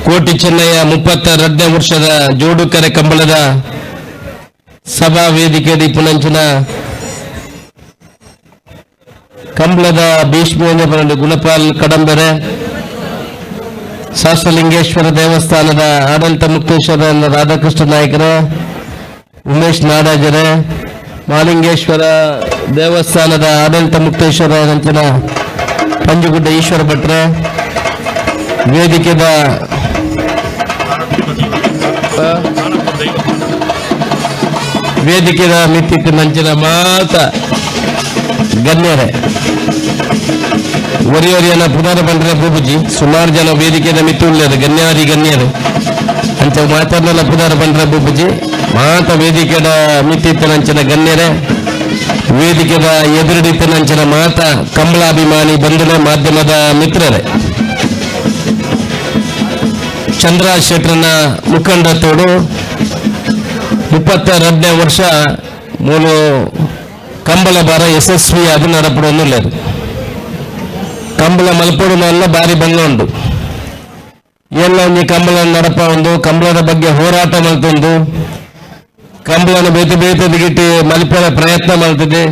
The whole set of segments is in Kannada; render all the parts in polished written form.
ಕೋಟಿ ಚೆನ್ನಯ್ಯ 32ನೇ ವರ್ಷದ ಜೋಡುಕೆರೆ ಕಂಬಳದ ಸಭಾ ವೇದಿಕೆಯಲ್ಲಿ ಪುನಂಚಿನ ಕಂಬಳದ ಭೀಷ್ಮೇಂದ್ರ ಗುಣಪಾಲ್ ಕಡಂಬೆರೆ ಶಾಸ್ತ್ರಲಿಂಗೇಶ್ವರ ದೇವಸ್ಥಾನದ ಆಡಳಿತ ಮುಕ್ತೇಶ್ವರ ರಾಧಾಕೃಷ್ಣ ನಾಯಕರೇ, ಉಮೇಶ್ ನಾಡಾಜರೇ, ಮಹಾಲಿಂಗೇಶ್ವರ ದೇವಸ್ಥಾನದ ಆಡಳಿತ ಮುಕ್ತೇಶ್ವರ ನಂಚಿನ ಪಂಜುಗುಡ್ಡ ಈಶ್ವರ ಭಟ್ರೆ, ವೇದಿಕೆದ ಮಿತ್ತಿತ್ತು ನಂಚಿನ ಮಾತ ಗಣ್ಯರೇ, ಒರಿಯೊರಿಯನ ಪುನರ್ ಬಂದ್ರೆ ಬೂಬುಜಿ ಸುಮಾರು ಜನ ವೇದಿಕೆದ ಮಿತ್ತುಳ್ಳರು ಗಣ್ಯರು ಅಂತ ಮಾತಾಡಲ್ಲ ಪುನರ್ ಬಂದ್ರೆ ಬೂಬುಜಿ ಮಾತ ವೇದಿಕೆದ ಮಿತ್ತಿತ್ತು ನಂಚಿನ ಗಣ್ಯರೇ, ವೇದಿಕೆದ ಎದುರುಡಿತ್ತು ನಂಚಿನ ಮಾತ ಕಂಬಳಾಭಿಮಾನಿ ಬಂಧುಗಳೇ, ಮಾಧ್ಯಮದ ಮಿತ್ರರೇ, ಚಂದ್ರರಾಜ್ ಶೆಟ್ಟರ್ನ ಮುಖಂಡತೋಡು 22ನೇ ವರ್ಷ ಮೂಲು ಕಂಬಳ ಬಾರ ಯಶಸ್ವಿಯಾಗಿ ನಡಪಡೋದು ಕಂಬಳ ಮಲ್ಪಡೋಲ್ಲ ಬಾರಿ ಬಂಗ ಉಂಟು ಎಲ್ಲ ಒಂದು ಕಂಬಳ ನಡಪ ಒಂದು ಕಂಬಳದ ಬಗ್ಗೆ ಹೋರಾಟ ಮಲ್ತೊಂದು ಕಂಬಳನ ಬೇತದಿಗಿಟ್ಟು ಮಲ್ಪದ ಪ್ರಯತ್ನ ಮಾಡ್ತಿದೆ.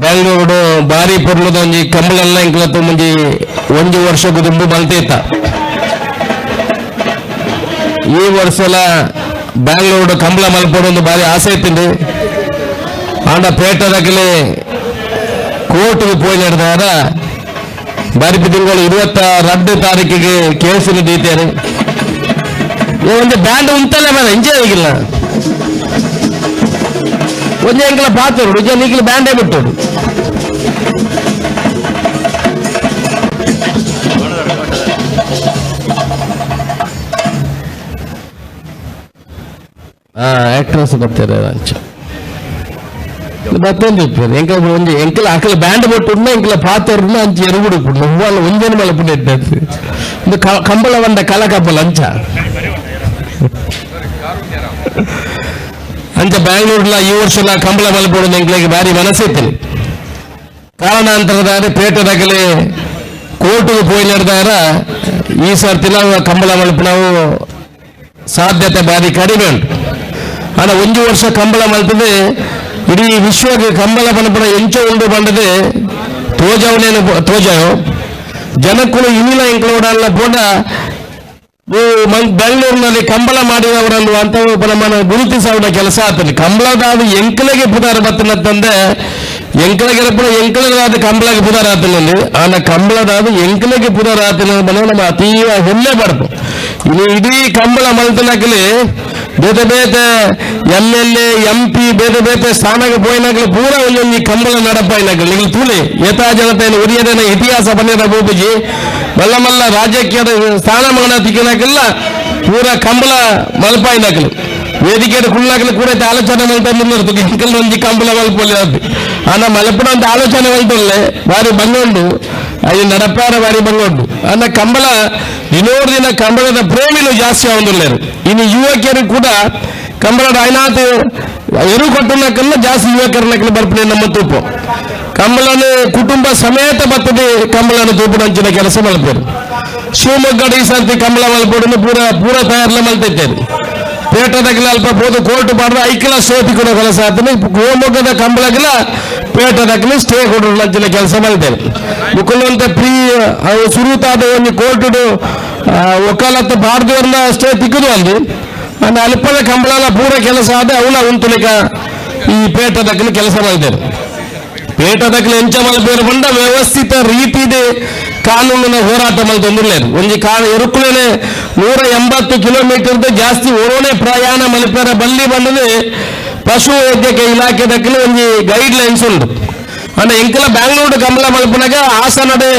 ಬೆಂಗಳೂರು ಬಾರಿ ಪೊರ್ಲದ ಒಂಜಿ ಕಂಬಳೆಲ್ಲ ಇಂಕ್ಲತ್ತು ಮುಂಜಿ 1 ವರ್ಷಕ್ಕೂ ದುಂಬು ಮಲ್ತೈತ. ಈ ವರ್ಷಲ ಬೆಂಗಳೂರು ಕಂಬಳ ಮಲ್ಪಡೊಂದು ಬಾರಿ ಆಸೆ ಇತ್ತಿಂದು ಆಂಡ ಪೇಟದಾಗಲೇ ಕೋರ್ಟ್ಗೆ ಪೋಯಿ ನಡೆದಾರ ಬರಿಪಿ ತಿಂಗಳು 22 ತಾರೀಕಿಗೆ ಕೇಸ್ ನಡೀತಾರೆ. ಒಂದು ಬ್ಯಾಂಡ್ ಉಂಟಲ್ಲ ಬೇಡ ಎಂಜಾಯ್ ಆಗಿಲ್ಲ ಒಂದೇ ಎಂಕಲ ಪಾತರು ನಿಜ ನೀಗಿಲ ಬ್ಯಾಂಡೇ ಬಿಟ್ಟರು ಆಕ್ಟ್ರೆಸ್ ಬರ್ತಾರೆ ಅಂಚ ಮತ್ತೊಂದು ಎಂಕಲ ಅಕಲ ಬ್ಯಾಂಡ್ ಬಿಟ್ಟು ಎಂಕಲ ಪಾತರ್ನ ಅಂಚ ಎರುಗುಡು ಹೂವಲ್ಲ ಒಂಜನ ಮಲಪುಂಡೆ ಒಂದು ಕಂಬಳ ಬಂದ ಕಲಕಪ್ಪಲ ಅಂಚ ಅಂಚ ಬ್ಯಾಂಗ್ಳೂರ್ಲ ಈ ವರ್ಷಲ ಕಂಬಳ ಮಲ್ಪಡೋದು ಎಂಕ್ಲಿಗೆ ಭಾರಿ ಮನಸ್ಸಿತ್ತು. ಕಾರಣಾಂತರದ ಪೇಟದಾಗಲೇ ಕೋರ್ಟ್ಗೆ ಪೋಯಿ ನಡೆದಾರ ಈ ಸರ್ತಿನ ಕಂಬಳ ಮಲ್ಪನವು ಸಾಧ್ಯತೆ ಭಾರಿ ಕಡಿಮೆ ಉಂಟು. ಆನ 1 ವರ್ಷ ಕಂಬಳ ಮಲ್ಪದೆ ಇಡೀ ವಿಶ್ವಕ್ಕೆ ಕಂಬಳ ಮಲ್ಪನ ಎಂಚ ಉಂಡು ಬಂಡದೆ ತೋಜಾಯೋ ಜನಕ್ಕೂ ಇನ್ನಿಲ ಎಂಕ್ಲೋಡಲ್ಲ ಪೋಡ ಬೆಂಗಳೂರಿನಲ್ಲಿ ಕಂಬಳ ಮಾಡಿದವರನ್ನು ಅಂತ ನಮ್ಮನ್ನು ಗುರುತಿಸುವ ಕೆಲಸ ಆಗ್ತದೆ. ಕಂಬಳದಾದ ಎಂಕಲೆಗೆ ಪುದಾರ ಬತ್ತನಂತಂದ್ರೆ ಎಂಕಲದಾದ ಕಂಬಳಗೆ ಪುದಾರ ಆತನಲ್ಲಿ ಆನ ಕಂಬಳದಾದ ಎಂಕಲೆಗೆ ಪುದಾರ ಆತನ ನಮ್ಮ ಅತೀವ ಹೆಮ್ಮೆ ಪಡ್ತು. ಇನ್ನು ಇಡೀ ಕಂಬಳ ಮಲ್ತನಕಲಿ ಬೇತೆ MLA MP ಬೇತೆ ಸ್ಥಾನಕ್ಕೆ ಪೋಯಿನಾಗಲಿ ಪೂರ ಒಂದು ಕಂಬಳ ನಡಪಾಯಿನಾಗಲಿ ನೀವು ತೂಲೆ ಯಥಾ ಜನತೆಯನ್ನು ಉರಿಯದನ ಇತಿಹಾಸ ಬಂದಿರ ಬೋಬುಜಿ ಮಲ್ಲ ರಾಜಕೀಯದ ಸ್ಥಾನಮಾನ ತಿಕ್ಕಿನಾಕಲ್ಲ ಪೂರ ಕಂಬಳ ಮಲ್ಪಾಯಿನಾಗಲಿ ವೇದಿಕೆಯ ಕುಳ್ಳಾಗಲಿ ಕೂಡ ಆಲೋಚನೆ ಮಲ್ತ ಮುಂದಿರ್ತು ಎಂಕಲ್ ಒಂಜಿ ಕಂಬಳ ಮಲ್ಪೊಲಿ ಅದು ಆನ ಮಲ್ಪಡ ಅಂತ ಆಲೋಚನೆ ಮಲ್ತೊಳ್ಳೆ ಬಾರಿ ಬಂಗೊಂಡು ಅದು ನಡಪಾರ ಬಾರಿ ಬಂಗೊಂಡು ಅನ್ನ ಕಂಬಳ ದಿನೋರ್ದಿನ ಕಂಬಳದ ಪ್ರೇಮಿಲು ಜಾಸ್ತಿ ಆಗುದಿಲ್ಲರು. ಇನ್ನು ಯುವಕರು ಕೂಡ ಕಂಬಳದ ಐನಾಥ ಎರು ಕೊಟ್ಟನಕ್ಕಲ್ಲ ಜಾಸ್ತಿ ಯುವಕರನ್ನ ಬರ್ಪಣೆ ನಮ್ಮ ತೂಪು ಕಂಬಳನು ಕುಟುಂಬ ಸಮೇತ ಬರ್ತದೆ ಕಂಬಳನ ತೂಪುನಂಚಿನ ಕೆಲಸ ಮಲ್ಪರು. ಶಿವಮೊಗ್ಗದ ಈ ಸರ್ತಿ ಕಂಬಳ ಮಲ್ಪಡನ್ನು ಪೂರ ತಯಾರಲ್ಲ ಮಲ್ತೈತೇನೆ. ಪೇಟದಾಗಲ ಅಲ್ಪ ಹೋದ ಕೋರ್ಟ್ ಮಾಡಿದ್ರೆ ಐಕ್ಲ ಸ್ಟೇ ಕೊಡೋ ಕೆಲಸ ಆಗ್ತದೆ. ಶಿವಮೊಗ್ಗದ ಕಂಬಳಗಿಲ್ಲ ಪೇಟದಾಗಲಿ ಸ್ಟೇ ಕೊಡೋ ನಂಚಿನ ಕೆಲಸ ಮಾಡ್ತೇನೆ. ಮುಖಲಂತ ಸುರುತಾದ ಒಂದು ಕೋರ್ಟ್ ಒಕ್ಕಲತ್ತ ಬಾರ್ದವ್ರನ್ನ ಸ್ಟೇ ತಿಕ್ಕದು ಒಂದು ಅಂದ್ರೆ ಅಲ್ಪದ ಕಂಬಳ ಪೂರ ಕೆಲಸ ಆದ ಅವನ ಉಂಟುಲಿಕ ಈ ಪೇಟದಾಗಲಿ ಕೆಲಸ ಮಾಡಿದ್ದೇನೆ. ಪೇಟದಾಗಲಿ ಎಂಚ ಮಲ್ಪೇರು ಬಂದ ವ್ಯವಸ್ಥಿತ ರೀತಿದೆ ಕಾನೂನಿನ ಹೋರಾಟ ಮಲ್ತೊಂದಿರ್ಲೇರು ಒಂಜಿ ಎರುಕುಲೇನೆ 180 ಕಿಲೋಮೀಟರ್ ಜಾಸ್ತಿ ಓಣೆ ಪ್ರಯಾಣ ಮಲ್ಪೇರ ಬಲ್ಲಿ ಬಂದದೆ ಪಶು ವೈದ್ಯಕೀಯ ಇಲಾಖೆದಕ್ಕಲಿ ಒಂದು ಗೈಡ್ ಲೈನ್ಸ್ ಉಂಟು. ಅಂದ್ರೆ ಎಂಕಲ ಬೆಂಗಳೂರು ಕಂಬಳ ಮಲ್ಪನಾಗ ಹಾಸನಡೆ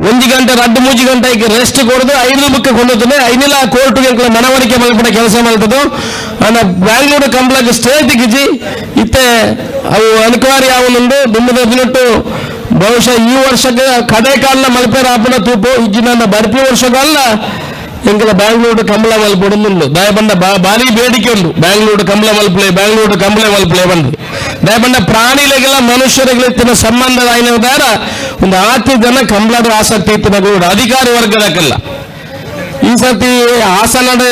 1 ಗಂಟೆ 2-3 ಗಂಟೆಗೆ ರೆಸ್ಟ್ ಕೊಡದು 5 ಬುಕ್ ಕೊಂಡೋಗ್ತದೆ 5 ಕೋರ್ಟ್ಗೆ ಎಂಕಲ ಮನವರಿಕೆ ಮಲ್ಪನ ಕೆಲಸ ಮಾಡ್ತದ್ದು. ಅಂದ್ರೆ ಬೆಂಗಳೂರು ಕಂಬಳಕ್ಕೆ ಸ್ಟೇ ತೆಗಿಜಿ ಇತ್ತೆ ಅವು ಅನಿವಾರ್ಯ ಅವನುಂಡು ದುಮ್ಮದ ದಿನಟ್ಟು ಬಹುಶಃ ಈ ವರ್ಷಕ್ಕೆ ಕಡೆ ಕಾಲ ಮಲ್ಪೇರ ಆಪಣ ತೂಪು ಇಜ್ಜಿನ ಬರ್ಪಿ ವರ್ಷಗಲ್ಲ ಎಂಕಲ ಬೆಂಗಳೂರು ಕಂಬಳ ಮಲ್ಪೊಂದು ದಯಬಂಡ ಭಾರಿ ಬೇಡಿಕೆ ಉಂಟು. ಬೆಂಗಳೂರು ಕಂಬಳ ಮಲ್ಪಲೆ ಬಂದು ದಯಬಂಡ ಪ್ರಾಣಿಗಳಿಗೆಲ್ಲ ಮನುಷ್ಯರಿಗೆಲ್ಲ ಸಂಬಂಧ ಆಯ್ನದಾರ ಒಂದು 10 ಜನ ಕಂಬಳದ ಆಸಕ್ತಿ ಇತ್ತು ನಗು ಅಧಿಕಾರಿ ವರ್ಗದಕ್ಕೆಲ್ಲ ಈ ಸರ್ತಿ ಹಾಸನದ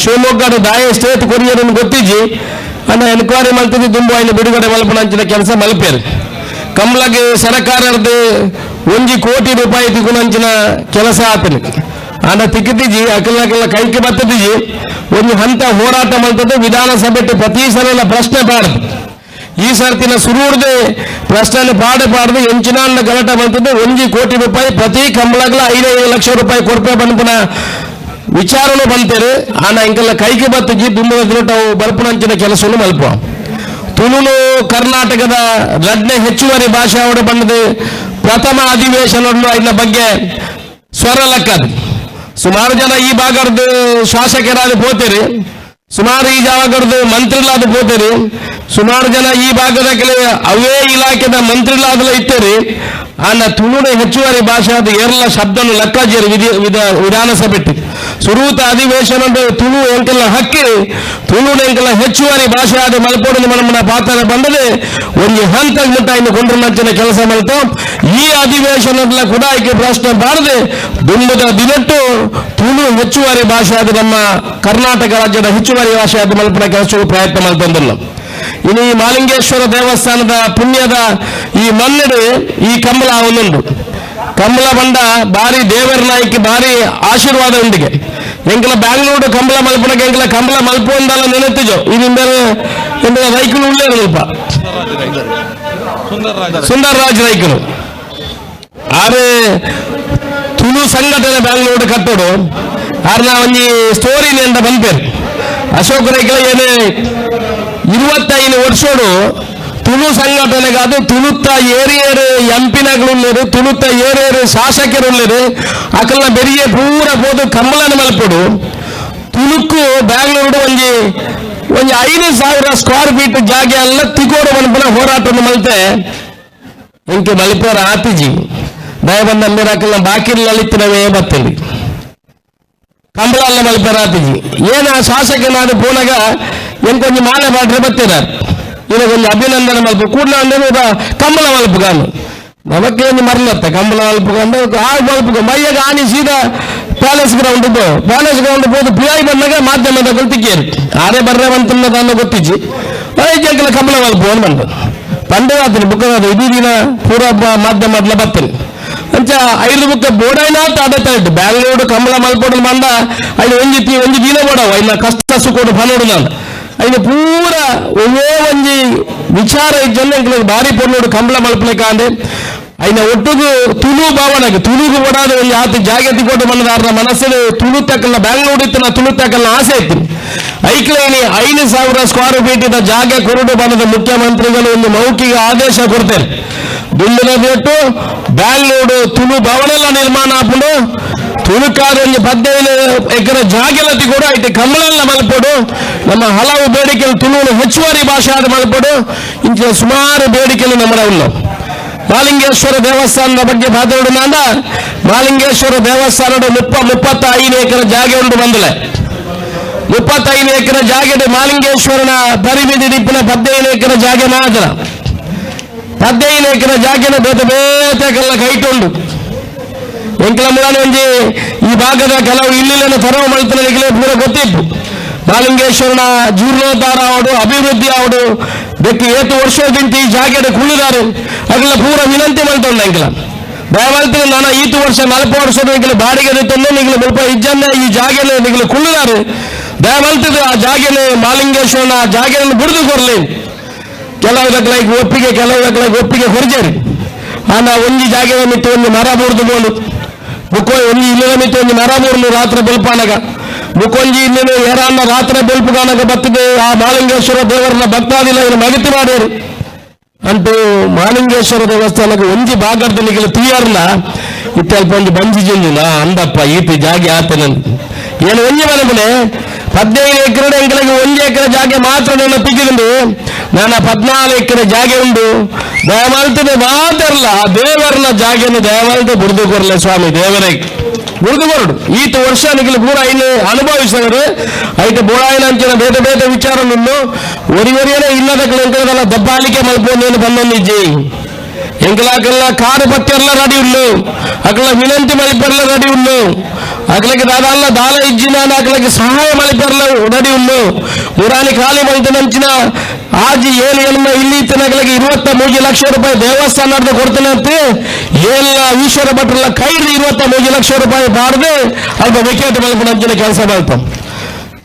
ಶಿವಮೊಗ್ಗದ ದಾಯ ಸ್ಟೇಟ್ ಕೊರಿಯರನ್ನು ಗೊತ್ತಿಜ್ಜಿ ಅನ್ನ ಎನ್ಕ್ವೈರಿ ಮಾಡ್ತಿದ್ದು ದುಂಬು ಐನ ಬಿಡುಗಡೆ ಮಲ್ಪನಂಚಿನ ಕೆಲಸ ಮಲ್ಪೇರು ಕಂಬ್ಳಗೆ ಸರ್ಕಾರದ 1 ಕೋಟಿ ರೂಪಾಯಿ ತಿಗುನಂಚಿನ ಕೆಲಸ ಆತನು ಆನ ತಿಕ್ಕಿತಿಜಿ ಅಕಲ್ನಕಲ್ಲ ಕೈಗೆ ಬತ್ತದಿಜಿ ಒಂದು ಹಂತ ಹೋರಾಟ ಮಲ್ತದ್ದು ವಿಧಾನಸಭೆ ಪ್ರತಿ ಸಲ ಪ್ರಶ್ನೆ ಪಾಡದು ಈ ಸರ್ತಿನ ಸುರುವುದೇ ಪ್ರಶ್ನೆ ಪಾಡಬಾರ್ದು ಎಂಚಿನ ಗಲಾಟ ಬಂತದ್ದು 1 ಕೋಟಿ ರೂಪಾಯಿ ಪ್ರತಿ ಕಂಬಳಗಳ 5 ಲಕ್ಷ ರೂಪಾಯಿ ಕೊಡ್ಪೆ ಬಂದ್ಪನ ವಿಚಾರಣೆ ಬಂತೇರು ಆನ ಇಂಕಲ್ಲ ಕೈಗೆ ಬತ್ತಿಜಿ ದುಂಬದ ದಿನಟವು ಬಲ್ಪನಂಚಿನ ಕೆಲಸವನ್ನು ಮಲ್ಪುವ ತುಳು ಕರ್ನಾಟಕದ 2ನೇ ಹೆಚ್ಚುವರಿ ಭಾಷೆ ಅವರ ಬಂದದ್ದು ಪ್ರಥಮ ಅಧಿವೇಶನವನ್ನು ಇದರ ಬಗ್ಗೆ ಸ್ವರ ಲೆಕ್ಕದು ಸುಮಾರು ಜನ ಈ ಭಾಗದ ಶಾಸಕರಾದ ಪೋತೇರಿ ಸುಮಾರು ಈ ಜಾಗದ ಮಂತ್ರಿಗಳಾದ ಪೋತೇರಿ ಸುಮಾರು ಜನ ಈ ಭಾಗದ ಅವೇ ಇಲಾಖೆದ ಮಂತ್ರಿಗಳಾದಲ್ಲ ಇತ್ತೇರಿ ಆನ ತುಳುನ ಹೆಚ್ಚುವರಿ ಭಾಷೆ ಆದ ಏರ್ಲ ಶಬ್ದನು ಲೆಕ್ಕಾಚಾರ ವಿಧಾನಸಭೆ ಸುರೂತ ಅಧಿವೇಶನ ತುಳು ಎಂಕೆಲ್ಲ ಹಕ್ಕಿ ತುಳು ಎಂಕೆಲ್ಲ ಹೆಚ್ಚುವರಿ ಭಾಷೆ ಆದ ಮಲ್ಪೋಡಿನ ಮನಮನ ಪಾತ್ರ ಬಂದದೆ ಒಂದು ಹಂತ ಮುಟ್ಟ ಇನ್ನು ಕೊಂಡ್ರ ನಂಚಿನ ಕೆಲಸ ಮಲ್ತು ಈ ಅಧಿವೇಶನದ ಕೂಡ ಆಯ್ಕೆ ಪ್ರಶ್ನೆ ಬಾರದೆ ದುಂಬದ ದಿನಟ್ಟು ತುಳು ಹೆಚ್ಚುವರಿ ಭಾಷೆ ಆದ ನಮ್ಮ ಕರ್ನಾಟಕ ರಾಜ್ಯದ ಹೆಚ್ಚುವರಿ ಭಾಷೆ ಆದ ಮಲ್ಪನ ಕೆಲಸಗಳು ಪ್ರಯತ್ನ ಮಲ್ತಂದಿಲ್ಲ ಇನ್ನು ಈ ಮಾಲಿಂಗೇಶ್ವರ ದೇವಸ್ಥಾನದ ಪುಣ್ಯದ ಈ ಮನ್ನಡೆ ಈ ಕಂಬಳ ಒಂದೊಂದು ಕಂಬಳ ಬಂಡ ಭಾರಿ ದೇವರ ನಾಯಕಿ ಭಾರಿ ಆಶೀರ್ವಾದ ಉಂಡಿಗೆ ಎಂಕಲ ಬ್ಯಾಂಗ್ಳೂರು ಕಂಬಳ ಮಲ್ಪನಕ್ಕೆ ಎಂಕಲ ಕಂಬಳ ಮಲ್ಪ ಒಂದಲ್ಲ ನೆನೆತಿಜೋ ಇದರಿಂದ ಎಂಬ ರೈಕಲು ಉಳ್ಳೇ ಸ್ವಲ್ಪ ಸುಂದರ ರಾಜ್ ರೈಕಲು ಆದ್ರೆ ತುಳು ಸಂಘಟನೆ ಬ್ಯಾಂಗ್ಳೂರು ಕಟ್ಟೋಡು ಆರ್ನ ಒಂಜಿ ಸ್ಟೋರಿ ಅಂತ ಬಂದ್ಪೇರು ಅಶೋಕ್ ರೈಕಲ ಏನೇ 25 ವರ್ಷೋಡು ತುಳು ಸಂಘಟನೆಗಾದ ತುಳುತ್ತ ಏರಿಯರು ಎಂಪಿನಗಳುಳ್ಳರು ತುಳುತ್ತ ಏರಿಯರು ಶಾಸಕರುಳ್ಳರು ಅಕಲ್ನ ಬೆರಿಯ ಪೂರ ಹೋದು ಕಂಬಳನ ಮಲ್ಪಡು ತುಳುಕು ಬ್ಯಾಂಗ್ಳೂರು ಒಂದು 5,000 ಸ್ಕ್ವೇರ್ ಫೀಟ್ ಜಾಗ ಎಲ್ಲ ತಿಗೋಡು ಮನ್ಪನ ಹೋರಾಟ ಮಲ್ತೆ ಇಂಕೆ ಮಲಿಪೇರ ಆತಿಜಿ ದಯಬಂದ ಮೇಲೆ ಅಕಲ್ನ ಬಾಕಿಲ್ ನಲಿತ್ತಿನವೇ ಬತ್ತಲಿ ಕಂಬಳ ಅಲ್ಲ ಮಲ್ಪೇರ ಆತಿಜಿ ಏನ ಶಾಸಕನಾದ ಪೋನಾಗ ಎಂಕೊಂದು ಮಾಲೆ ಮಾಡ್ರೆ ಬರ್ತೀರ ಇದಕ್ಕೊಂದು ಅಭಿನಂದನೆ ಮಲ್ಪ ಕೂಡಲ ಅಂದ್ರೆ ಕಂಬಳ ಮಲ್ಪಗಾನು ನಮಕ್ಕೇನು ಮರಲತ್ತ ಕಂಬಳ ಮಲ್ಪಗಂದು ಆ ಮಲ್ಪಗ ಮೈಯಾಗ ಆನಿ ಸೀದಾ ಪ್ಯಾಲೇಸ್ ಗ್ರೌಂಡ್ ಹೋದು ಪಿಐ ಬಂದಾಗ ಮಾಧ್ಯಮದ ಗೊತ್ತಿಕ್ಕೇರು ಆರೇ ಬರ್ರೆ ಬಂತನ್ನದ ಅನ್ನೋ ಗೊತ್ತಿಜ್ಜಿ ಜಂಕಲ ಕಂಬಳ ಮಲ್ಪ ಅಂತ ಬಂದು ಪಂಡೆ ಆತನು ಬುಕ್ಕದ ಇದೀ ದಿನ ಪೂರ ಮಾಧ್ಯಮ ಬರ್ತೇನೆ ಅಂಚ 5 ಬುಕ್ಕ ಬೋಡೈನ ಅಂತ ಆಡತಾ ಇಟ್ಟು ಬ್ಯಾಂಗ್ಳೂರು ಕಂಬಳ ಮಲ್ಪೋಡು ಬಂದ ಅಲ್ಲಿ ಒಂದು ದಿನ ಬೋಡವ ಇಲ್ಲ ಕಷ್ಟ ಸುಕೋಡು ಫನೋಡು ನಾನು അതിന് പൂര ഒരേ വഞ്ചി വിചാര ജനങ്ങൾക്ക് ഭാരി പൊണ്ണോട് ಕಂಬಳ ಮಲ್ಪಲಿಕಾಂಡೆ അതിനെ ಒಟ್ಟಿಗೆ ತುಳು ಭಾವನೆಗೆ ತುಳುಗು ಓಡಾದ ಒಂದು ಆತ ಜಾಗತಿ ಕೊಟ್ಟು ಬಂದಾರ ಮನಸ್ಸಲ್ಲಿ ತುಳು ತಕ್ಕಲ್ಲ ಬ್ಯಾಂಗ್ಳೂರು ಇತ್ತು ತುಳು ತಕ್ಕಲ್ಲ ಆಸೆ ಇತ್ತು ಐಕ್ಲೇನಿ 5,000 ಸ್ಕ್ವೇರ್ ಫೀಟ್ ಇದ್ದ ಜಾಗ ಕೊರಡು ಬಂದ ಮುಖ್ಯಮಂತ್ರಿಗಳು ಒಂದು ಮೌಖಿಕ ಆದೇಶ ಕೊಡ್ತಾರೆ ದುಂಡಿನ ಬಿಟ್ಟು ಬ್ಯಾಂಗ್ಳೂರು ತುಳು ಭವನೆಲ್ಲ ನಿರ್ಮಾಣ ಹಾಕೊಂಡು ತುಳುಕಾರು ಒಂದು 15 ಎಕರೆ ಜಾಗೆಲತಿ ಕೂಡ ಐತೆ ಕಂಬಳೆಲ್ಲ ಮಲ್ಪಡು ನಮ್ಮ ಹಲವು ಬೇಡಿಕೆಗಳು ತುಳುವಿನ ಹೆಚ್ಚುವರಿ ಭಾಷೆ ಆದ ಮಲ್ಪಡು ಇಂಥ ಸುಮಾರು ಬೇಡಿಕೆಗಳು ನಮ್ಮಲ್ಲ ಮಾಲಿಂಗೇಶ್ವರ ದೇವಸ್ಥಾನದ ಬಗ್ಗೆ ಮಾತಾಡೋಣ ಮಾಲಿಂಗೇಶ್ವರ ದೇವಸ್ಥಾನದ 35 ಎಕರೆ ಜಾಗ ಉಂಟು ಬಂದಲೆ 35 ಎಕರೆ ಜಾಗದ ಮಾಲಿಂಗೇಶ್ವರನ ಪರಿಮಿತಿ ದಿಪ್ಪಿನ 15 ಎಕರೆ ಜಾಗ ಮಾತ್ರ 15 ಎಕರೆ ಜಾಗನ ಬೇತೆಲ್ಲ ಕೈಟುಂಡು ಎಂಕಲ ಮುಳಾನೆ ಒಂಜಿ ಈ ಭಾಗದ ಕೆಲವು ಇಲ್ಲಿನ ತರವ ಮಲ್ತನಿಗೆ ಪೂರ ಗೊತ್ತಿತ್ತು ಮಾಲಿಂಗೇಶ್ವರನ ಜೀರ್ಣೋದ್ಧಾರ ಆವಡು ಅಭಿವೃದ್ಧಿ ಆವಡು ಬೆಕ್ಕಿ 7 ವರ್ಷದಿಂದ ಈ ಜಾಗದ ಕುಳಿದಾರು ಅದೆಲ್ಲ ಪೂರ ವಿನಂತಿ ಮಲ್ತೊಂಡ ಎಂಕಲ ದಯಮಾಡ್ತೀನಿ ನಾನು 7 ವರ್ಷ 40 ವರ್ಷದ ಬಾಡಿಗೆ ತಂದು ನಿಗಲು ಮುಲ್ಪ ಇಜ್ಜನ್ನ ಈ ಜಾಗನ ನಿಗಲು ಕುಳಿದಾರು ದಯಮಾಡ್ತಿದ್ರು ಆ ಜಾಗನೆ ಮಾಲಿಂಗೇಶ್ವರನ ಜಾಗವನ್ನು ಬಿಡಿದು ಕೊರಲಿ ಕೆಲವುದಕ್ಕೆ ಒಪ್ಪಿಗೆ ಹೊರಜೇರಿ ಆನ ಒಂಜಿ ಜಾಗ ಮಿತ್ತು ಒಂದು ಮರ ಮುರಿದು ಬೋಡು ಮುಕ್ಕೊಂಜಿ ಇಲ್ಲಿನ ಮಿತ್ತು ಒಂದು ಮರ ಮುರಿದು ರಾತ್ರಿ ಬೆಲ್ಪಾನಗ ಮುಕ್ಕೊಂಜಿ ಇಲ್ಲಿನ ಏರಾನ್ನ ರಾತ್ರಿ ಬೆಲ್ಪುಗಾನಗ ಬರ್ತದೆ ಆ ಮಾಲಿಂಗೇಶ್ವರ ದೇವರನ್ನ ಭಕ್ತಾದಿಲ್ಲ ಇನ್ನು ಮಗತಿ ಮಾಡ್ಯಾರು ಅಂತೂ ಮಾಲಿಂಗೇಶ್ವರ ದೇವಸ್ಥಾನಕ್ಕೆ ಒಂಜಿ ಭಾಗದಲ್ಲಿ ತುಯ್ಯಾರಲ್ಲ ಇತ್ತಲ್ಪ ಒಂದು ಬಂಜಿಜಿಲ್ಲ ಅಂದಪ್ಪ ಈತಿ ಜಾಗ ಆತನ ಏನು ಒಂಜಿ ಮನೆ 15 ಎಕರೆ ಎಂಕಲಿಗೆ 1 ಎಕರೆ ಜಾಗ ಮಾತ್ರ ನನ್ನ ಪಿಕ್ಕಿದ್ದು ನಾನು 14 ಎಕರೆ ಜಾಗ ಉಂಟು ದಯಮಾಡ್ತದೆ ಮಾತಾರಲ್ಲ ಆ ದೇವರನ್ನ ಜಾಗನ ದಯಮಾಡ್ತು ಬುಡ್ದು ಕೊರಲೆ ಸ್ವಾಮಿ ದೇವರೇ ಬುಡ್ದು ಕೊರಡು ಈತ ವರ್ಷ ನಿಗಲು ಪೂರ ಇನ್ನು ಅನುಭವಿಸಿದರು ಐತೆ ಬೋಳಾಯಿನ ಅಂಚಿನ ಬೇರೆ ವಿಚಾರ ನಿನ್ನು ಒರಿಯನೇ ಇಲ್ಲದ ಎಂಕಲದಲ್ಲ ದಬ್ಬಾಲಿಕೆ ಮಲ್ಪೋನೇನು ಬಂದೊಂದಿಜ್ಜಿ ಎಂಕಲ ಕಾರು ಪತ್ತೆಲ್ಲ ರೆಡಿ ಉಳ್ಳು ಅಕಲ ವಿನಂತಿ ಮಲಿಪರ್ಲ ರೆಡಿ ಉಳ್ಳು ಅಕಲಕ್ಕೆ ದಾದಾಲ ದಾಲ ಇಜ್ಜಿನ ಅಕಲಕ್ಕೆ ಸಹಾಯ ಮಲಿಪರ್ಲ ರೆಡಿ ಉಳ್ಳು ಮುರಾನಿ ಖಾಲಿ ಮಲ್ತ ನಂಚಿನ ಆಜಿ ಏನು ಎನ್ನ ಇಲ್ಲಿ ಇತ್ತನಗಳಿಗೆ 23 ಲಕ್ಷ ರೂಪಾಯಿ ದೇವಸ್ಥಾನದ ಕೊಡ್ತೇನೆ ಅಂತ ಎಲ್ಲ ಈಶ್ವರ ಭಟ್ರಲ್ಲ ಕೈಲಿ 23 ಲಕ್ಷ ರೂಪಾಯಿ ಬಾರದೆ ಅಲ್ಪ ವಿಕೆಟ್ ಮಲ್ಪ ನಂಚಿನ ಕೆಲಸ ಮಾಡ್ತಾం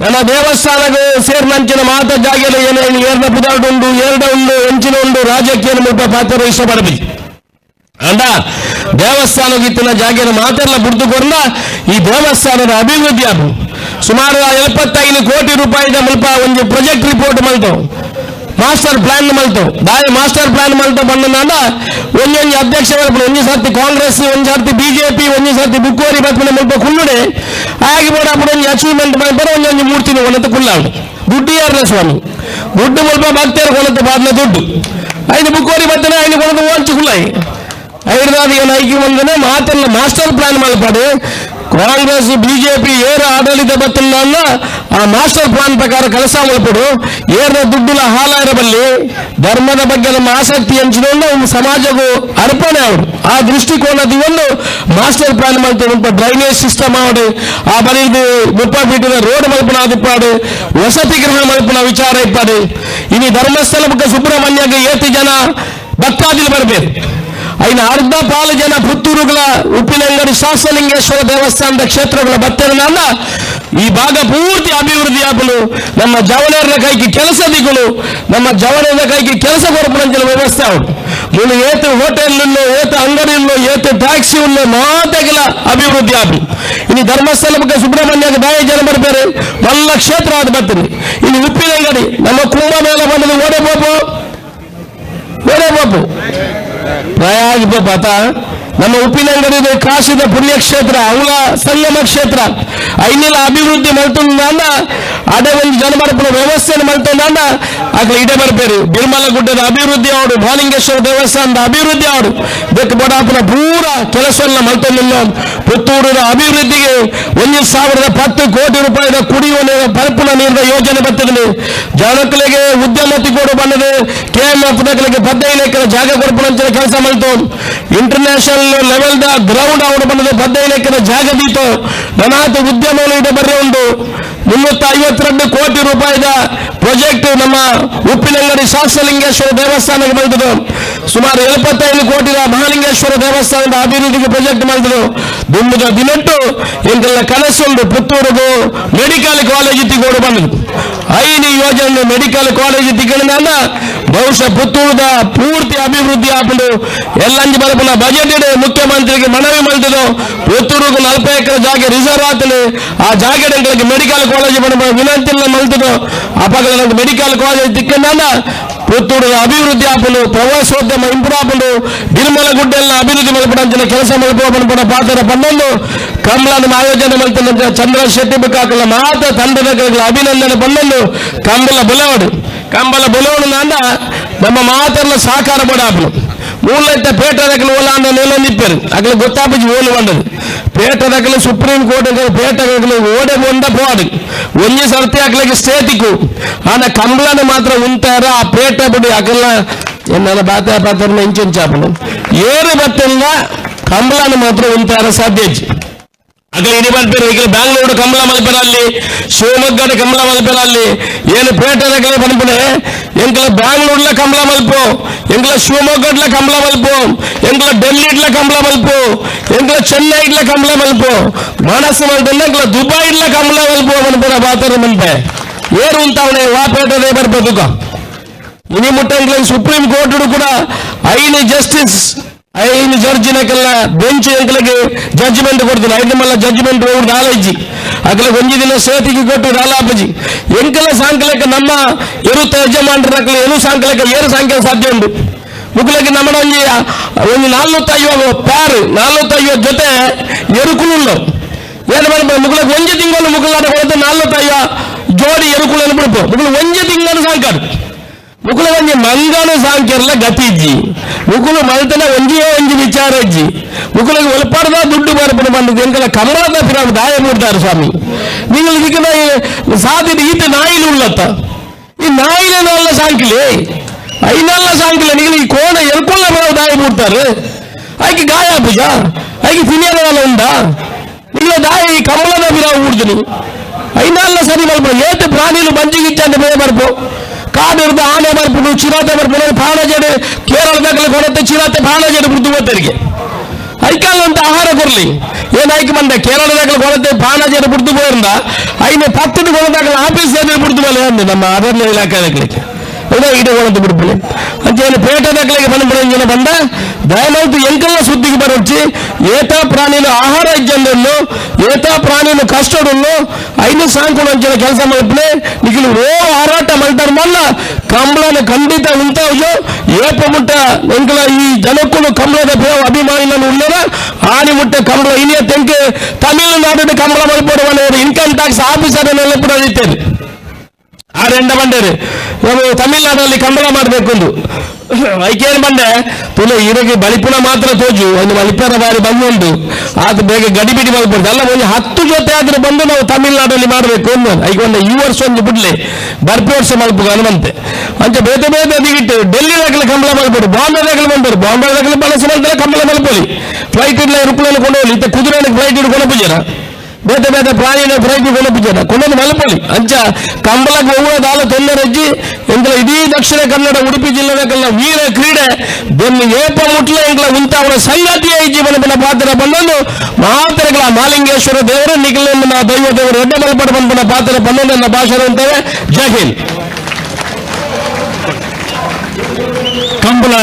ನನ್ನ ದೇವಸ್ಥಾನಕ್ಕೆ ಸೇರಿನಂಚಿನ ಮಾತ ಜಾಗೆಲ್ಲ ಏನೇನು ಏರ್ನ ಪುದಾರ್ಡ್ ಉಂಡು ಎರಡ ಉಂಡು ಹೆಂಚಿನ ಉಂಡು ರಾಜ್ಯಕ್ಕೆ ಮುಲ್ಪ ಪಾತ್ರ ಇಷ್ಟಪಡಬೇಕು ಅಂದ ದೇವಸ್ಥಾನಕ್ಕೆ ಇತ್ತಿನ ಜಾಗೆನ ಮಾತೆಲ್ಲ ಬಿಡ್ದುಕೊಂಡ ಈ ದೇವಸ್ಥಾನದ ಅಭಿವೃದ್ಧಿ ಅದು ಸುಮಾರು 75 ಕೋಟಿ ರೂಪಾಯಿದ ಮುಲ್ಪ ಒಂದು ಪ್ರಾಜೆಕ್ಟ್ ರಿಪೋರ್ಟ್ ಮಲ್ತವು ಮಾಸ್ಟರ್ ಪ್ಲಾನ್ ಮಲ್ತವು ದಾಯಿ ಮಾಸ್ಟರ್ ಪ್ಲಾನ್ ಮಲ್ತ ಬಂದ ಒಂದೊಂದು ಅಧ್ಯಕ್ಷ ಒಂದು ಸರ್ತಿ ಕಾಂಗ್ರೆಸ್ ಒಂದು ಸರ್ತಿ ಬಿಜೆಪಿ ಒಂದು ಸರ್ತಿ ಬುಕ್ಕೋರಿ ಬತ್ಮನೆ ಮುಲ್ಪ ಕುಳ್ಳುಡೆ ಆಗಿ ಬೋಡಾಪುರ ಒಂದು ಅಚೀವ್ಮೆಂಟ್ ಮಾಡ್ತಾರೆ ಒಂದೊಂದು ಮೂರ್ತಿನ ಕೊನತ್ತು ಕುಳ್ಳಾಡು ದುಡ್ಡು ಯಾರಲ್ಲ ಸ್ವಾಮಿ ದುಡ್ಡು ಮುಲ್ಪ ಭಕ್ತರು ಕೊನತ್ತು ಬಾದ್ನ ದುಡ್ಡು ಐದು ಬುಕ್ಕೋರಿ ಬತ್ತನೆ ಐದು ಕೊನತ್ತು ಓಂಚು ಕುಳ್ಳಾಯಿ ಐದಾದ ಏನು ಐಕಿ ಬಂದನೆ ಮಾತೆಲ್ಲ ಮಾಸ್ಟರ್ ಪ್ಲಾನ್ ಮಲ್ಪಾಡು ಕಾಂಗ್ರೆಸ್ ಬಿಜೆಪಿ ಏರ ಆಡಳಿತ ಬತ್ತಿಲ್ಲ ಆ ಮಾಸ್ಟರ್ ಪ್ಲಾನ್ ಪ್ರಕಾರ ಕೆಲಸ ಮಲ್ಪಡು ಏರ್ನ ದುಡ್ಡುಲ ಹಾಲ ಇರಬಲ್ಲಿ ಧರ್ಮದ ಬಗ್ಗೆ ನಮ್ಮ ಆಸಕ್ತಿ ಹಂಚಿಕೊಂಡು ಒಂದು ಸಮಾಜಕ್ಕೂ ಅರ್ಪಣೆ ಅವರು ಆ ದೃಷ್ಟಿಕೋನದ ಒಂದು ಮಾಸ್ಟರ್ ಪ್ಲಾನ್ ಮಲ್ತು ಡ್ರೈನೇಜ್ ಸಿಸ್ಟಮ್ ಆಡು ಆ ಬರೀದು 30 ಫೀಟಿನ ರೋಡ್ ಮಲ್ಪನ ಅದಿಪ್ಪಾಡು ವಸತಿ ಗೃಹ ಮಲ್ಪನ ವಿಚಾರ ಇಪ್ಪಾಡು ಇನ್ನು ಧರ್ಮಸ್ಥಳ ಬಗ್ಗೆ ಸುಬ್ರಹ್ಮಣ್ಯಗೆ ಏತಿ ಜನ ಭಕ್ತಾದಿಗಳು ಬರಬೇಕು ಐನ ಅರ್ಧ ಪಾಲು ಜನ ಪುತ್ತೂರುಗಳ ಉಪ್ಪಿನಂಗಡಿ ಶಾಸ್ತ್ರಲಿಂಗೇಶ್ವರ ದೇವಸ್ಥಾನದ ಕ್ಷೇತ್ರಗಳ ಬತ್ತರನ್ನ ಈ ಭಾಗ ಪೂರ್ತಿ ಅಭಿವೃದ್ಧಿ ಆಗಲು ನಮ್ಮ ಜವಳರ ಕೈಗೆ ಕೆಲಸ ದಿಗಲು ನಮ್ಮ ಜವಳರ ಕೈಗೆ ಕೆಲಸ ಕೊರಪಂಚಿನ ವ್ಯವಸ್ಥೆ ಅವರು ಇನ್ನು ಏತು ಹೋಟೆಲ್ ಏತು ಅಂಗಡಿ ಏತು ಟ್ಯಾಕ್ಸಿ ಮಾತೆಗಳ ಅಭಿವೃದ್ಧಿ ಆಗಲು ಇನ್ನು ಧರ್ಮಸ್ಥಳ ಬಗ್ಗೆ ಸುಬ್ರಹ್ಮಣ್ಯಕ್ಕೆ ದಾಯ ಜನ ಬರ್ತಾರೆ ಒಳ್ಳ ಕ್ಷೇತ್ರ ಅದು ಬರ್ತಾರೆ ಇನ್ನು ಉಪ್ಪಿನಂಗಡಿ ನಮ್ಮ ಕುಂಭಮೇಳ ಬಂದದು ಓಡೆ ಬಾಬು ಪ್ರಯಾಗ್ ಪಾತ ನಮ್ಮ ಉಪ್ಪಿನಂಗಡಿ ಕಾಶಿದ ಪುಣ್ಯಕ್ಷೇತ್ರ ಅವಳ ಸಂಗಮ ಕ್ಷೇತ್ರ ಐನೆಲ್ಲ ಅಭಿವೃದ್ಧಿ ಮಲ್ತುಂದ ಅದೇ ಒಂದು ಜನಮರ್ಪಣ ವ್ಯವಸ್ಥೆಯನ್ನು ಮಲ್ತುಂದ ಅక్కడ ಇಡೆ ಬರ್ಬೇರು ಬಿರ್ಮಲ ಗುಡ್ಡದ ಅಭಿವೃದ್ಧಿ ಆಡು ಮಹಾಲಿಂಗೇಶ್ವರ ದೇವಸ್ಥಾನದ ಅಭಿವೃದ್ಧಿ ಆಡು ಬೆಕ್ಕು ಬಡಾಪನ ಪೂರ ಕೆಲಸವನ್ನು ಮಲ್ತೊಂದಿಲ್ಲ ಪುತ್ತೂರಿನ ಅಭಿವೃದ್ಧಿಗೆ 1,010 ಕೋಟಿ ರೂಪಾಯಿದ ಕುಡಿಯುವ ನೀರು ಪರಿಪೂರ್ಣ ನೀರಿನ ಯೋಜನೆ ಬರ್ತದೆ ಜನಕಲಿಗೆ ಉದ್ಯಮತಿ ಕೂಡ ಬಂದದೆ KMF ಗಳಿಗೆ 15 ಎಕರೆ ಜಾಗ ಕೊಡ್ಪುಣಂಚಿನ ಕೆಲಸ ಮಲ್ತು ಇಂಟರ್ನ್ಯಾಷನಲ್ ಲೆವೆಲ್ ದ ಗ್ರೌಂಡ್ ಅವರು ಬಂದದೆ 15 ಎಕರೆ ಜಾಗ ದೀತು ನನಾತ ಉದ್ಯಮಗಳು ಇಡ ಬರ್ರಿ ಉಂಟು 352 ಕೋಟಿ ರೂಪಾಯಿದ ಪ್ರಾಜೆಕ್ಟ್ ನಮ್ಮ ಉಪ್ಪಿನಂಗಡಿ ಶಾಸ್ತ್ರಲಿಂಗೇಶ್ವರ ದೇವಸ್ಥಾನಕ್ಕೆ ಬಂದದು ಸುಮಾರು 75 ಕೋಟಿ ಮಹಾಲಿಂಗೇಶ್ವರ ದೇವಸ್ಥಾನದ ಅಭಿವೃದ್ಧಿಗೆ ಪ್ರಾಜೆಕ್ಟ್ ಮಾಡಿದ್ರು ದುಂಬುದ ದಿನಟ್ಟು ಎಂತೆಲ್ಲ ಕನಸುಂಡು ಪುತ್ತೂರಿಗೂ ಮೆಡಿಕಲ್ ಕಾಲೇಜ್ ತಿಗೋಡು ಬಂದದು 5 ಯೋಜನೆ ಮೆಡಿಕಲ್ ಕಾಲೇಜ್ ತಿಗಳಿಂದ ಬಹುಶಃ ಪುತ್ತೂರದ ಪೂರ್ತಿ ಅಭಿವೃದ್ಧಿ ಆಪುಂಡು ಎಲ್ಲಂಜಿ ಬರಪುನ ಬಜೆಟ್ ಇಡೆ ಮುಖ್ಯಮಂತ್ರಿಗೆ ಮನವಿ ಮಾಡಿದ್ರು ಪುತ್ತೂರಿಗೂ 40 ಎಕರೆ ಜಾಗ ರಿಸರ್ವ್ ಆತಲು ಆ ಜಾಗಗಳಿಗೆ ಮೆಡಿಕಲ್ ಕಾಲೇಜ್ ಬಂದ ವಿನಂತಿ ಮಲ್ತದು ಅಪಗಳ ಮೆಡಿಕಲ್ ಕಾಲೇಜ್ ತಿಕ್ಕಂದ ಪುತ್ತೂರದ ಅಭಿವೃದ್ಧಿ ಆಪುಂಡು ಪ್ರವಾಸೋದ್ಯಮ ಇಂಪ್ರೂವ್ ಆಪುಂಡು ಬಿರುಮಲ ಗುಡ್ಡೆಲ್ಲ ಅಭಿವೃದ್ಧಿ ಮಲ್ಪಡ ಕೆಲಸ ಮಲ್ಪಡ ಪಾತ್ರ ಪನ್ನೊಂದು ಕಂಬಳನ ಆಯೋಜನೆ ಮಲ್ತಂದ ಚಂದ್ರ ಶೆಟ್ಟಿ ಬುಕ್ಕಾಕಲ್ಲ ಮಾತ ತಂಡದ ಅಭಿನಂದನೆ ಪನ್ನೊಂದು ಕಂಬಳ ಬುಲವಡು ನಾಂದ ನಮ್ಮ ಮಾತೆಲ್ಲ ಸಾಕಾರ ಬಡಾಪನು ಮೂಲೈತ ಪೇಟದಕ್ಕಲು ಓಲಾಂದ ನೆಲನಿಪ್ಪರು ಅಗಲ ಗೊತ್ತಾಪಜಿ ಓಲು ಬಂದದು ಪೇಟದಕ್ಕಲು ಸುಪ್ರೀಂ ಕೋರ್ಟ್ ಪೇಟಗಳು ಓಡೆ ಒಂದ ಪೋಡು ಒಂಜಿ ಸರ್ತಿ ಅಕ್ಲಿಗೆ ಸ್ಟೇಟಿಕ್ಕು ಆನ ಕಂಬಳನ ಮಾತ್ರ ಉಂಟಾರ ಆ ಪೇಟ ಬಿಡಿ ಅಕಲ್ಲ ಎನ್ನ ಪಾತ್ರ ಇಂಚುಂಚಾಪನು ಏರು ಬತ್ತಿಲ್ಲ ಕಂಬಳನ ಮಾತ್ರ ಉಂಟಾರ ಸಾಧ್ಯಜಿ ಅಗಲ ಇಡಿ ಮಲ್ಪೇರು ಈಗ ಬ್ಯಾಂಗ್ಳೂರು ಕಂಬಳ ಮಲ್ಪೆರಲ್ಲಿ ಶಿವಮೊಗ್ಗದ ಕಂಬಳ ಮಲ್ಪೆರಲ್ಲಿ ಏನು ಪೇಟೆದ ಪನ್ಪುನೆ ಎಂಕಲ ಬ್ಯಾಂಗ್ಳೂರ್ಲ ಕಂಬಳ ಮಲ್ಪು ಎಂಕಲ ಶಿವಮೊಗ್ಗಡ್ಲ ಕಂಬಳ ಮಲ್ಪು ಎಂಕಲ ಡೆಲ್ಲಿಡ್ಲ ಕಂಬಳ ಮಲ್ಪು ಎಂಕಲ ಚೆನ್ನೈಡ್ಲ ಕಂಬಳ ಮಲ್ಪು ಮನಸ್ಸು ಮಲ್ತಂದ್ರೆ ಎಂಕಲ ದುಬೈಡ್ಲ ಕಂಬಳ ಮಲ್ಪು ಮನ್ಪುರ ಬಾತರ ಮನ್ಪೆ ಏರು ಉಂಟಾವಣೆ ವಾ ಪೇಟೆದೇ ಬರ್ಬೋದು ಇನಿ ಮುಟ್ಟ ಸುಪ್ರೀಂ ಕೋರ್ಟ್ ಕೂಡ ಐದು ಜಸ್ಟಿಸ್ 5 ಜಡ್ಜಿನಕ್ಕೆಲ್ಲ ಬೆಂಚ್ ಎಂಕಲಿಗೆ ಜಡ್ಜ್ಮೆಂಟ್ ಕೊಡ್ತೀನಿ 5 ಮಲ್ಲ ಜಡ್ಜ್ಮೆಂಟ್ ರಾಲಜ್ಜಿ ಅಕಲಿಗೆ ಒಂಜಿ ದಿನ ಸೇತಿಗೆ ಕೊಟ್ಟು ರಾಲಾಪಜಿ ಎಂಕಲ ಸಾಂಕಲಕ್ಕೆ ನಮ್ಮ ಎರುತ್ತ ಯಜಮಾನರಕ್ಕಲ ಏನು ಸಾಂಕಲಕ್ಕೆ ಏರು ಸಂಖ್ಯೆ ಸಾಧ್ಯ ಉಂಟು ಮುಗ್ಲಕ್ಕೆ ನಮ್ಮ ಒಂದು 450 ಪ್ಯಾರ್ 450 ಜೊತೆ ಎರುಕುಲು ಏನು ಬರ್ಬೋದು ಮುಗ್ಲಕ್ಕೆ ಒಂಜಿ ತಿಂಗಳು ಮುಗ್ಲಾಟ ಕೊಡುತ್ತೆ 450 ಜೋಡಿ ಎರುಕುಳನ್ನು ಬಿಡ್ಬೋದು ಮುಗ್ಲು ಒಂಜಿ ತಿಂಗಳು ಸಾಂಕಾಡು ಮುಕುಲ ಒಂಜಿ ಮಂಗನ ಸಾಂಖ್ಯರ್ಲ ಗತಿಜ್ಜಿ ಮುಕುಲು ಮಲ್ತನ ಒಂಜಿ ವಿಚಾರ ಇಜ್ಜಿ ಮುಕುಲಿಗೆ ಒಲ್ಪಾಡದ ದುಡ್ಡು ಬರ್ಪಡು ಬಂದದ್ದು ಎಂಕಲ ಕಮಲದ ಪಿರಾಮ ದಾಯ ಮೂಡ್ತಾರೆ ಸ್ವಾಮಿ ನೀವು ಇದಕ್ಕೆ ಸಾಧ್ಯತೆ ಈತ ನಾಯಿಲು ಉಳ್ಳತ್ತ ಈ ನಾಯಿನ ಸಾಂಕಿಲಿ ಐನಲ್ಲ ಸಾಂಗಿಲ್ಲ ನೀವು ಈ ಕೋಣ ಎಲ್ಕೊಳ್ಳ ದಾಯ ಬಿಡ್ತಾರೆ ಆಯ್ಕೆ ಗಾಯ ಪೂಜ ಆಯ್ಕೆ ಫಿನಿಯಲ್ಲ ಉಂಟಾ ಇಲ್ಲ ದಾಯ ಈ ಕಮಲದ ಬಿರಾವು ಊಡ್ದು ಐನಲ್ಲ ಸರಿ ಮಲ್ಪ ಏತು ಪ್ರಾಣಿಲು ಮಂಜಿಗಿಚ್ಚ ಅಂತ ಬೇರೆ ಬರ್ಪು ಕಾಡು ಇರ್ದು ಆನೆ ಬರ್ಪುಡು ಚಿರತೆ ಬರ್ಪುಡು ಪಾಣಜೆಡು ಕೇರಳದಾಗಲೇ ಕೊಡತ್ತೆ ಚಿರತೆ ಪಾಣಜೆಡು ಬಿಡ್ದು ಗೊತ್ತರಿಗೆ ಐಕಾಲ ಅಂತ ಆಹಾರ ಕೊರ್ಲಿ ಏನಾಯ್ಕೆ ಬಂದ ಕೇರಳದಾಗಲೇ ಕೊಡತ್ತೆ ಪಾಣಜೆಡು ಬಿಡ್ದು ಹೋಗಿಂದ ಐನು 10 ಕೊಡದಾಗಲ ಆಫೀಸ್ ಬಿಡ್ದು ಮೇಲೆ ಅಂದೆ ನಮ್ಮ ಅರಣ್ಯ ಇಲಾಖೆ ಇಡೀ ಕೊಡದು ಬಿಡ್ಬಿಡಿ ಅಂಚೇನು ಪೇಟದಾಗಲಿಗೆ ಬಂದ್ಬಿಡ ಬಂದ ದಯಮಾಯ್ತು ಎಂಕಲ್ಲ ಸುದ್ದಿಗೆ ಬರೊಚ್ಚಿ ಏತಾ ಪ್ರಾಣಿಲು ಆಹಾರ ಇಜ್ಜನ್ನು ಏತಾ ಪ್ರಾಣಿಲು ಕಷ್ಟಡನ್ನು ಐನು ಸಾಂಕೊಂಡು ಅಂಚಿನ ಕೆಲಸ ಮಾಡ್ಬಿಡಿ ನಿಖಿಲು ಓ ಹಾರಾಟ ಮಾಡ್ತಾರೆ ಮಲ್ಲ ಕಂಬಳನ ಖಂಡಿತ ಉಂಟಾವು ಏಪ ಮುಟ್ಟ ಎಂಕಲ ಈ ಜನಕ್ಕೂ ಕಂಬಳದ ಬೇವು ಅಭಿಮಾನಿಗಳನ್ನು ಉಳ್ಳದ ಆನಿ ಮುಟ್ಟ ಕಂಬಳ ಇನಿಯ ತೆಂಕೆ ತಮಿಳುನಾಡಿನ ಕಂಬಳ ಮಲ್ಪಡುವ ಇನ್ಕಮ್ ಟ್ಯಾಕ್ಸ್ ಆಫೀಸರ್ನೆಲ್ಲ ಕೂಡ ಇರ್ತೇನೆ ಆ ರೆಂಡ ಬಂಡೇರಿ ನಾವು ತಮಿಳ್ನಾಡಲ್ಲಿ ಕಂಬಳ ಮಾಡಬೇಕು ಎಂದು ಐಕೇನು ಬಂಡೆ ತುಲೆ ಇರಗೆ ಬಲಿಪುಣ ಮಾತ್ರ ತೋಜು ಒಂದು ಮಲಿಪರ ಬಾರಿ ಬಂದುಂಟು ಅದು ಬೇಗ ಗಡಿಬಿಡಿ ಮಾಡ್ಬೋದು ಅಲ್ಲ ಒಂದು 10 ಜೊತೆ ಆದ್ರೆ ಬಂದು ನಾವು ತಮಿಳ್ನಾಡಲ್ಲಿ ಮಾಡಬೇಕು ಅಂದ ಈಗ ಒಂದು ಈ ವರ್ಷ ಒಂದು ಬಿಡ್ಲಿ ಬರ್ಪಿ ವರ್ಷ ಮಲ್ಪ ಹನುಮಂತೆ ಅಂಚ ಬೇತೆ ಬೇತೆ ಅದಿಗಿಟ್ಟು ಡೆಲ್ಲಿದಾಗಲೇ ಕಂಬಳ ಮಾಡ್ಬೋದು ಬಾಂಬೆದಾಗಲೇ ಬಂದರು ಬಾಂಬೆದಾಗಲೇ ಬಳಸಿ ಮಾಡ್ತಾರೆ ಕಂಬಳ ಮಲ್ಪೋಲಿ ಫ್ಲೈಟ್ ಇಲ್ಲ ಏರೋಪ್ಲೇನ್ ಕೊಂಡೋಗ್ಲಿ ಇತ್ತ ಕುದುರೆಗೆ ಫ್ಲೈಟ್ ಹಿಡ್ಕೊಂಡು ಪೂಜಾರ ಬೇತೆ ಬೇತೆ ಪ್ರಾಣಿನ ಫ್ರೈಟ್ ಕೊಂಡೋಗ್ಬಿದ್ದಾರ ಕೊಂಡೊಂದು ಮಲ್ಪೊಲಿ ಅಂಚ ಕಂಬಳಕ್ಕೆ ಹೋಗೋದಾಲ ತೊಂದರೆಜ್ಜಿ ಎಂಕಲ ಇಡೀ ದಕ್ಷಿಣ ಕನ್ನಡ ಉಡುಪಿ ಜಿಲ್ಲೆದಾಗಲ್ಲ ವೀರ ಕ್ರೀಡೆ ಬೆನ್ನು ಏಪ ಮುಟ್ಲ ಎಂಕಲ ಉಂಟಾವರ ಸಂಗತಿಯ ಈ ಜೀವನ ಪಾತ್ರ ಬಂದೊಂದು ಮಾತ್ರಗಳ ಮಾಲಿಂಗೇಶ್ವರ ದೇವರು ನಿಖಿಲನ್ನ ದೈವ ದೇವರು ಎಡ್ಡೆ ಮಲ್ಪಡ ಬಂದ ಪಾತ್ರ ಬಂದೊಂದನ್ನ ಭಾಷಣ ಅಂತೇವೆ. ಜೈ ಹಿಂದ್. ಕಂಬಳ